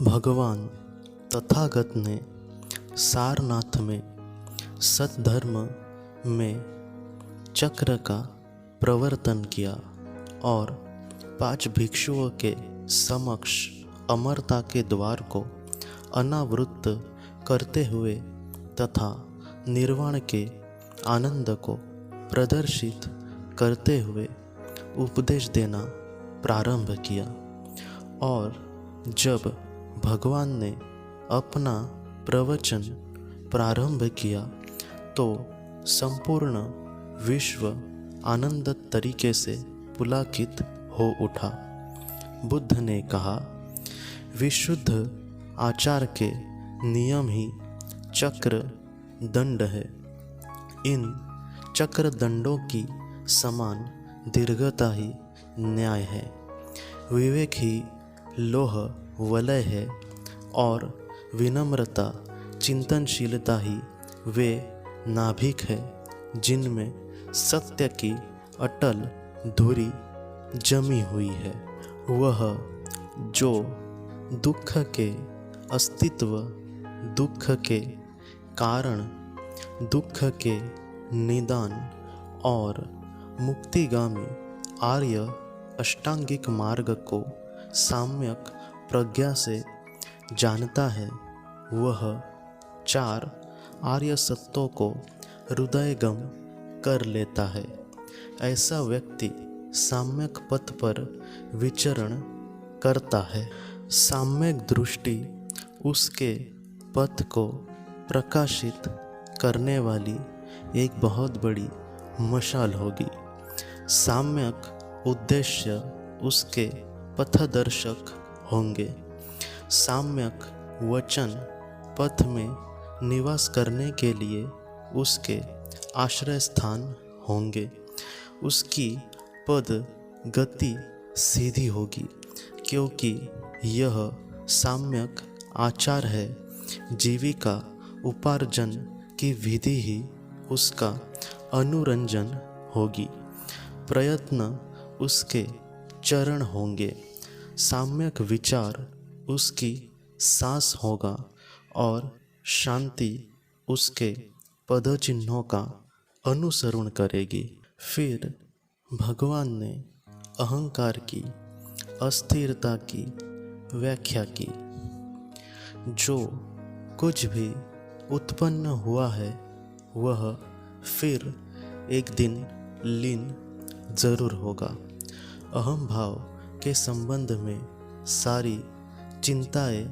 भगवान तथागत ने सारनाथ में सद्धर्म में चक्र का प्रवर्तन किया और 5 भिक्षुओं के समक्ष अमरता के द्वार को अनावृत करते हुए तथा निर्वाण के आनंद को प्रदर्शित करते हुए उपदेश देना प्रारंभ किया। और जब भगवान ने अपना प्रवचन प्रारंभ किया तो संपूर्ण विश्व आनंद तरीके से पुलकित हो उठा। बुद्ध ने कहा, विशुद्ध आचार के नियम ही चक्र दंड है। इन चक्र दंडों की समान दीर्घता ही न्याय है। विवेक ही लोह वलय है और विनम्रता चिंतनशीलता ही वे नाभिक है जिनमें सत्य की अटल धुरी जमी हुई है। वह जो दुख के अस्तित्व, दुख के कारण, दुख के निदान और मुक्तिगामी आर्य अष्टांगिक मार्ग को सम्यक प्रज्ञा से जानता है, वह 4 आर्य सत्यों को हृदयगम कर लेता है। ऐसा व्यक्ति सम्यक पथ पर विचरण करता है। सम्यक दृष्टि उसके पथ को प्रकाशित करने वाली एक बहुत बड़ी मशाल होगी। सम्यक उद्देश्य उसके पथदर्शक होंगे। सम्यक वचन पथ में निवास करने के लिए उसके आश्रय स्थान होंगे। उसकी पद गति सीधी होगी क्योंकि यह सम्यक आचार है। जीविका उपार्जन की विधि ही उसका अनुरंजन होगी। प्रयत्न उसके चरण होंगे। सम्यक विचार उसकी सांस होगा और शांति उसके पदचिन्हों का अनुसरण करेगी। फिर भगवान ने अहंकार की अस्थिरता की व्याख्या की। जो कुछ भी उत्पन्न हुआ है वह फिर एक दिन लीन जरूर होगा। अहम भाव के संबंध में सारी चिंताएं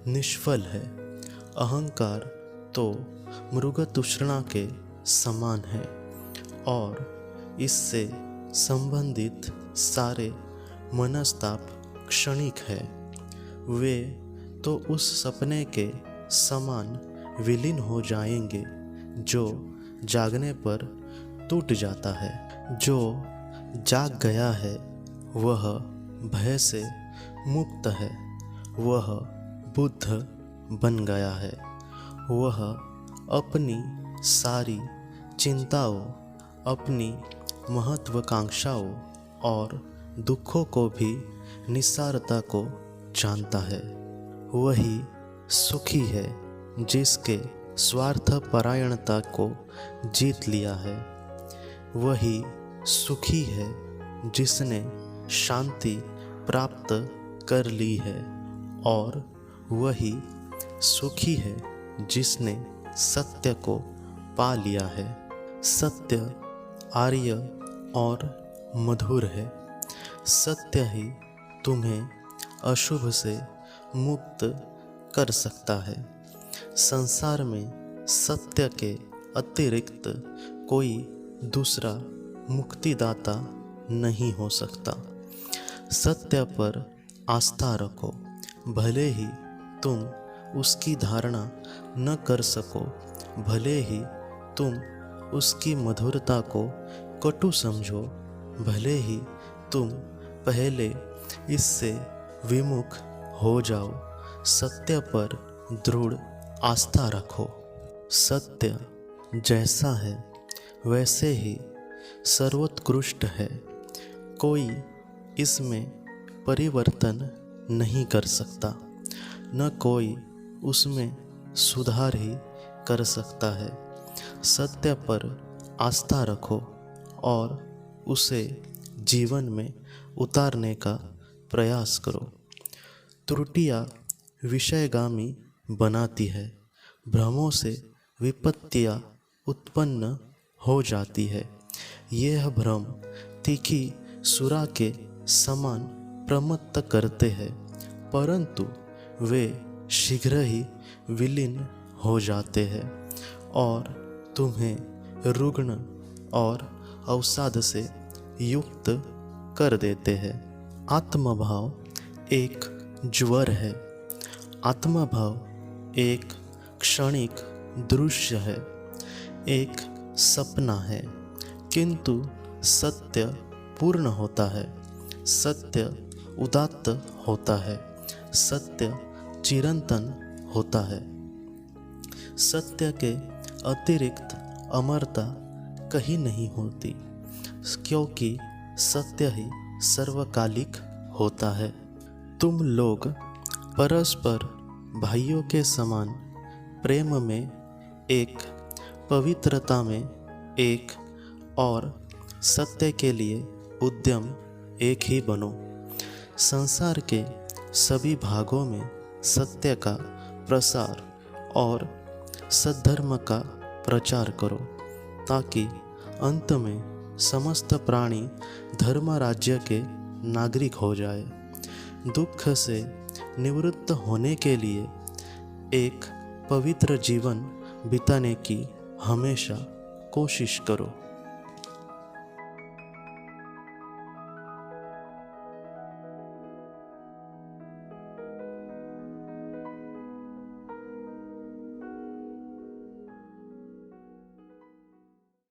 निष्फल है। अहंकार तो मृगतृष्णा के समान है और इससे संबंधित सारे मनस्ताप क्षणिक है। वे तो उस सपने के समान विलीन हो जाएंगे जो जागने पर टूट जाता है। जो जाग गया है वह भय से मुक्त है। वह बुद्ध बन गया है। वह अपनी सारी चिंताओं, अपनी महत्वाकांक्षाओं और दुखों को भी निस्सारता को जानता है। वही सुखी है जिसके स्वार्थ परायणता को जीत लिया है। वही सुखी है जिसने शांति प्राप्त कर ली है और वही सुखी है जिसने सत्य को पा लिया है। सत्य आर्य और मधुर है। सत्य ही तुम्हें अशुभ से मुक्त कर सकता है। संसार में सत्य के अतिरिक्त कोई दूसरा मुक्तिदाता नहीं हो सकता। सत्य पर आस्था रखो, भले ही तुम उसकी धारणा न कर सको, भले ही तुम उसकी मधुरता को कटु समझो, भले ही तुम पहले इससे विमुख हो जाओ। सत्य पर दृढ़ आस्था रखो। सत्य जैसा है वैसे ही सर्वोत्कृष्ट है। कोई इसमें परिवर्तन नहीं कर सकता। न कोई उसमें सुधार ही कर सकता है। सत्य पर आस्था रखो और उसे जीवन में उतारने का प्रयास करो। त्रुटियां विषयगामी बनाती है, भ्रमों से विपत्तियां उत्पन्न हो जाती है। यह भ्रम तीखी सुरा के समान प्रमत्त करते हैं, परंतु वे शीघ्र ही विलीन हो जाते हैं और तुम्हें रुग्ण और अवसाद से युक्त कर देते हैं। आत्मभाव एक ज्वर है। आत्मभाव एक क्षणिक दृश्य है, एक सपना है, किंतु सत्य पूर्ण होता है, सत्य उदात्त होता है, सत्य चिरंतन होता है। सत्य के अतिरिक्त अमरता कहीं नहीं होती, क्योंकि सत्य ही सर्वकालिक होता है। तुम लोग परस्पर भाइयों के समान प्रेम में एक, पवित्रता में एक और सत्य के लिए उद्यम एक ही बनो। संसार के सभी भागों में सत्य का प्रसार और सद्धर्म का प्रचार करो, ताकि अंत में समस्त प्राणी धर्म राज्य के नागरिक हो जाए। दुख से निवृत्त होने के लिए एक पवित्र जीवन बिताने की हमेशा कोशिश करो।